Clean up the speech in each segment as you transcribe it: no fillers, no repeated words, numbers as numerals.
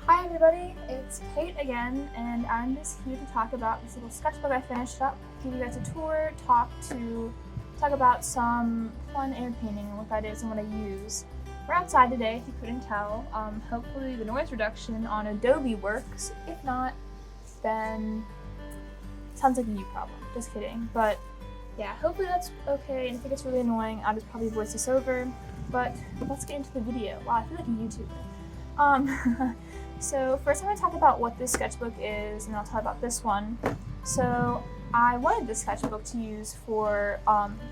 Hi everybody, it's Kate again, and I'm just here to talk about this little sketchbook I finished up, give you guys a tour, talk about some plein air painting and what that is and what I use. We're outside today, if you couldn't tell. Hopefully the noise reduction on Adobe works. If not, then it sounds like a you problem. Just kidding. But yeah, hopefully that's okay, and if it gets really annoying, I'll just probably voice this over. But let's get into the video. Wow, I feel like a YouTuber. So first I'm going to talk about what this sketchbook is, and I'll talk about this one. So I wanted this sketchbook to use for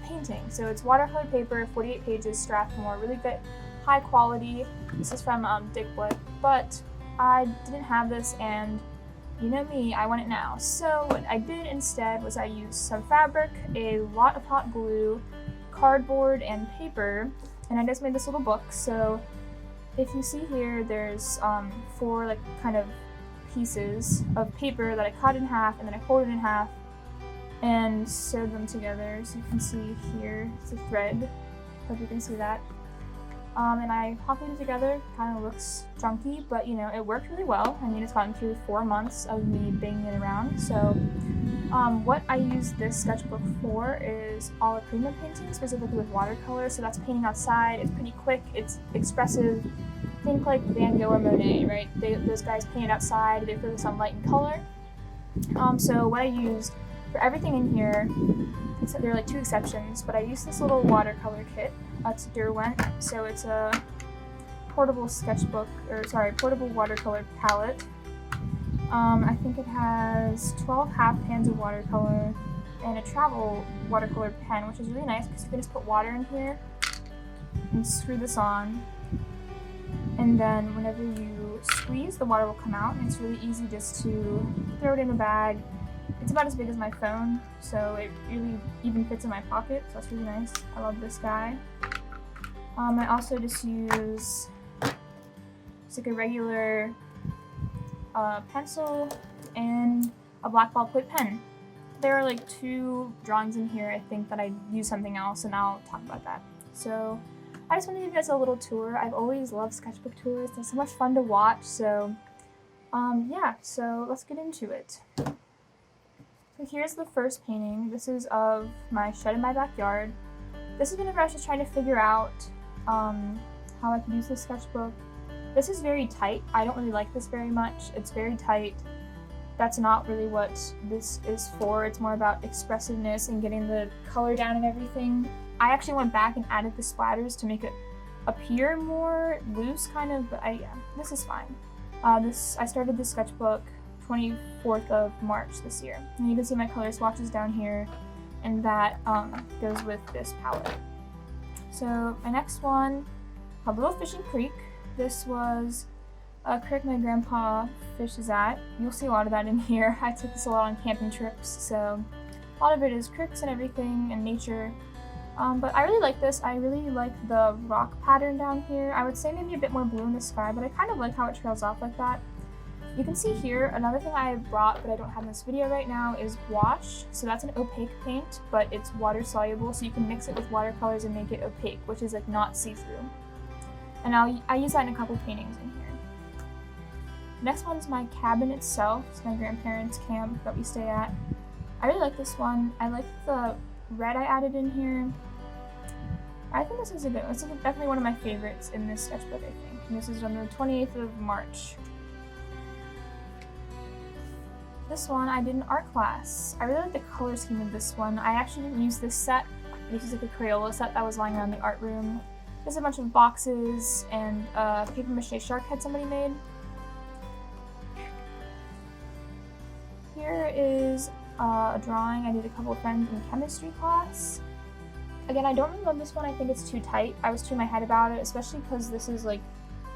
painting. So it's watercolor paper, 48 pages, Strathmore, really good, high quality. This is from Dickwood, but I didn't have this, and you know me, I want it now. So what I did instead was I used some fabric, a lot of hot glue, cardboard, and paper, and I just made this little book. So if you see here, there's 4 like kind of pieces of paper that I cut in half and then I folded in half and sewed them together. So you can see here, it's a thread. Hope you can see that. And I copied it together. Kind of looks junky, but you know, it worked really well. I mean, it's gotten through 4 months of me banging it around. So what I use this sketchbook for is all prima painting, specifically with watercolor. So that's painting outside. It's pretty quick. It's expressive. Think like Van Gogh or Monet, right? Those guys painted outside. They focus on light and color. So what I used for everything in here, except there are like 2 exceptions, but I used this little watercolor kit. It's Derwent. So it's a portable sketchbook, or sorry, portable watercolor palette. I think it has 12 half pans of watercolor and a travel watercolor pen, which is really nice because you can just put water in here and screw this on. And then whenever you squeeze, the water will come out, and it's really easy just to throw it in a bag. It's about as big as my phone, so it really even fits in my pocket, so that's really nice. I love this guy. I also just use like a regular pencil and a black ballpoint pen. There are like 2 drawings in here, I think, that I use something else, and I'll talk about that. So I just want to give you guys a little tour. I've always loved sketchbook tours. They're so much fun to watch. So yeah, so let's get into it. So here's the first painting. This is of my shed in my backyard. This is whenever I was just trying to figure out how I could use this sketchbook. This is very tight. I don't really like this very much. It's very tight. That's not really what this is for. It's more about expressiveness and getting the color down and everything. I actually went back and added the splatters to make it appear more loose, kind of, but yeah, this is fine. I started this sketchbook 24th of March this year. And you can see my color swatches down here, and that goes with this palette. So my next one, called Little Fishing Creek. This was a creek my grandpa fishes at. You'll see a lot of that in here. I took this a lot on camping trips, so a lot of it is creeks and everything and nature. But I really like this. I really like the rock pattern down here. I would say maybe a bit more blue in the sky, but I kind of like how it trails off like that. You can see here, another thing I brought but I don't have in this video right now is wash. So that's an opaque paint, but it's water soluble, so you can mix it with watercolors and make it opaque, which is like not see-through. And I use that in a couple paintings in here. Next one's my cabin itself. It's my grandparents' camp that we stay at. I really like this one. I like the red I added in here. I think this is a good one. This is definitely one of my favorites in this sketchbook, I think. And this is on the 28th of March. This one I did in art class. I really like the color scheme of this one. I actually didn't use this set. This is like a Crayola set that was lying around the art room. There's a bunch of boxes and a paper mache shark head somebody made. Here is a drawing I did a couple of friends in chemistry class. Again, I don't really love this one. I think it's too tight. I was too in my head about it, especially because this is like,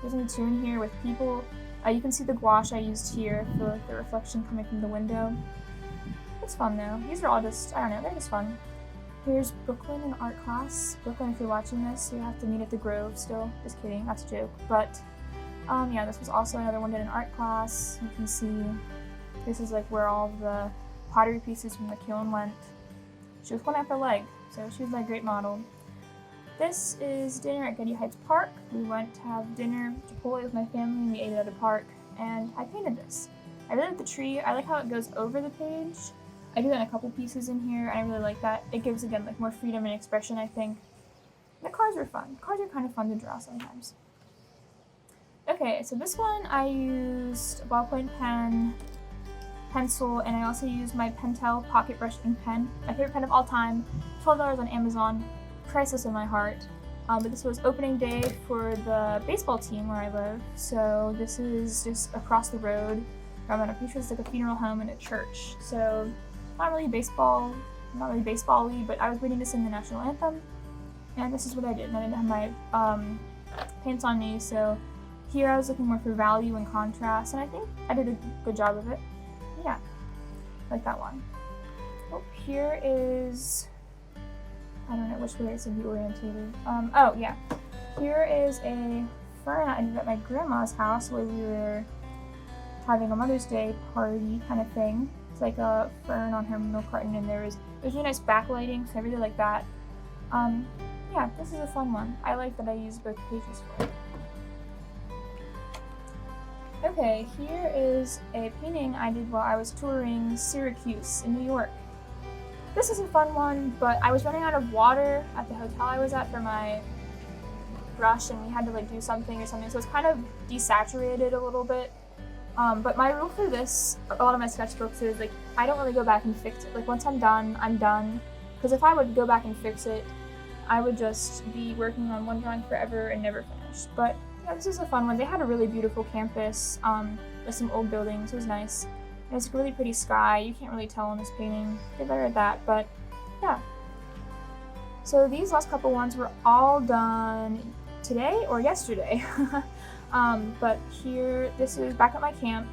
there's only 2 in here with people. You can see the gouache I used here for the reflection coming from the window. It's fun though. These are all just, I don't know, they're just fun. Here's Brooklyn in art class. Brooklyn, if you're watching this, you have to meet at the Grove still. Just kidding, that's a joke. But yeah, this was also another one did in art class. You can see this is like where all the pottery pieces from the kiln went. She was one at her leg, so she was my great model. This is dinner at Getty Heights Park. We went to have dinner, Chipotle with my family, and we ate it at a park. and I painted this. I really like the tree. I like how it goes over the page. I do that in a couple pieces in here, and I really like that. It gives, again, like more freedom and expression, I think. The cars are fun. Cars are kind of fun to draw sometimes. Okay, so this one I used a ballpoint pen, pencil, and I also used my Pentel Pocket Brush ink pen. My favorite pen of all time. $12 on Amazon. Priceless in my heart. But this was opening day for the baseball team where I live, so this is just across the road. I'm pretty sure it's like a funeral home and a church, so not really baseball-y, but I was reading this in the national anthem, and this is what I did. And I didn't have my paints on me, so here I was looking more for value and contrast, and I think I did a good job of it. Yeah, like that one. Oh, here is, I don't know which way it's going to be orientated. Oh yeah, here is a fern I did at my grandma's house where we were having a Mother's Day party kind of thing. It's like a fern on her milk carton, and there's really nice backlighting, so I really like that. Yeah, this is a fun one. I like that I used both pages for it. Okay, here is a painting I did while I was touring Syracuse in New York. This is a fun one, but I was running out of water at the hotel I was at for my brush, and we had to like do something, so it's kind of desaturated a little bit. But my rule for this, a lot of my sketchbooks is like, I don't really go back and fix it. Like once I'm done, I'm done. Because if I would go back and fix it, I would just be working on one drawing forever and never finish. But yeah, this is a fun one. They had a really beautiful campus with some old buildings. It was nice. And it's a really pretty sky. You can't really tell on this painting. Get better at that, but yeah. So these last couple ones were all done today or yesterday. But here, this is back at my camp.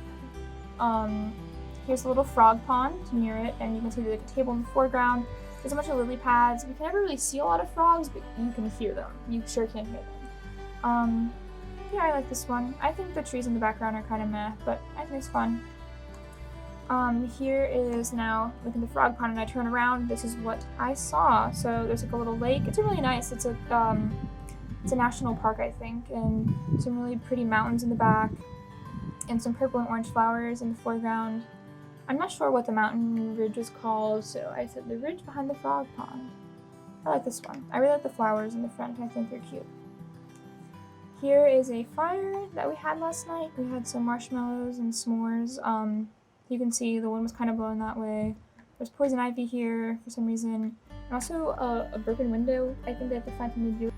Here's a little frog pond near it, and you can see like a table in the foreground. There's a bunch of lily pads. We can never really see a lot of frogs, but you can hear them. You sure can hear them. Yeah, I like this one. I think the trees in the background are kind of meh, but I think it's fun. Here is now, look at the frog pond, and I turn around. This is what I saw. So there's like a little lake. It's really nice. It's a national park, I think, and some really pretty mountains in the back, and some purple and orange flowers in the foreground. I'm not sure what the mountain ridge is called, so I said the ridge behind the frog pond. I like this one. I really like the flowers in the front. I think they're cute. Here is a fire that we had last night. We had some marshmallows and s'mores. You can see the wind was kind of blowing that way. There's poison ivy here for some reason, and also a broken window. I think they have to find something to do.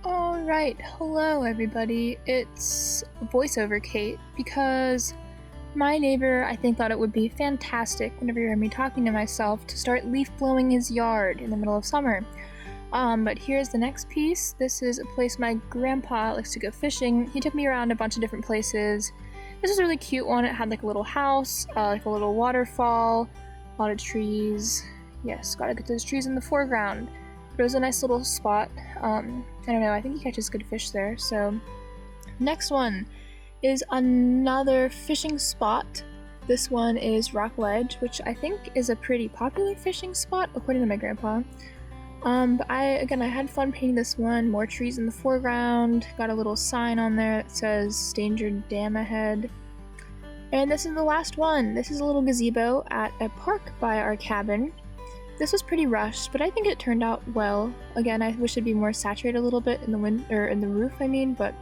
Alright, hello everybody. It's voiceover Kate, because my neighbor, I think, thought it would be fantastic whenever you heard me talking to myself to start leaf blowing his yard in the middle of summer. But here's the next piece. This is a place my grandpa likes to go fishing. He took me around a bunch of different places. This is a really cute one. It had like a little house, like a little waterfall, a lot of trees. Yes, gotta get those trees in the foreground. But it was a nice little spot. I don't know, I think he catches good fish there. So next one is another fishing spot. This one is Rock Ledge, which I think is a pretty popular fishing spot according to my grandpa. But I had fun painting this one. More trees in the foreground. Got a little sign on there that says Danger Dam ahead. And this is the last one. This is a little gazebo at a park by our cabin. This was pretty rushed, but I think it turned out well. Again, I wish it'd be more saturated a little bit in the in the roof, but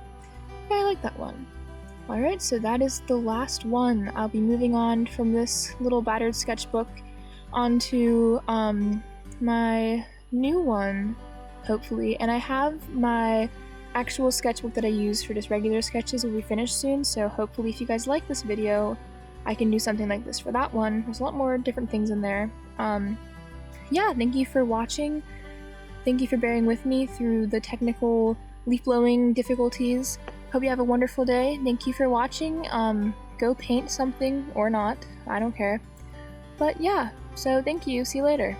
yeah, I like that one. Alright, so that is the last one. I'll be moving on from this little battered sketchbook onto my new one, hopefully. And I have my actual sketchbook that I use for just regular sketches will be finished soon, so hopefully if you guys like this video, I can do something like this for that one. There's a lot more different things in there. Yeah, thank you for watching. Thank you for bearing with me through the technical leaf blowing difficulties. Hope you have a wonderful day. Thank you for watching. Go paint something or not. I don't care. But yeah, so thank you. See you later.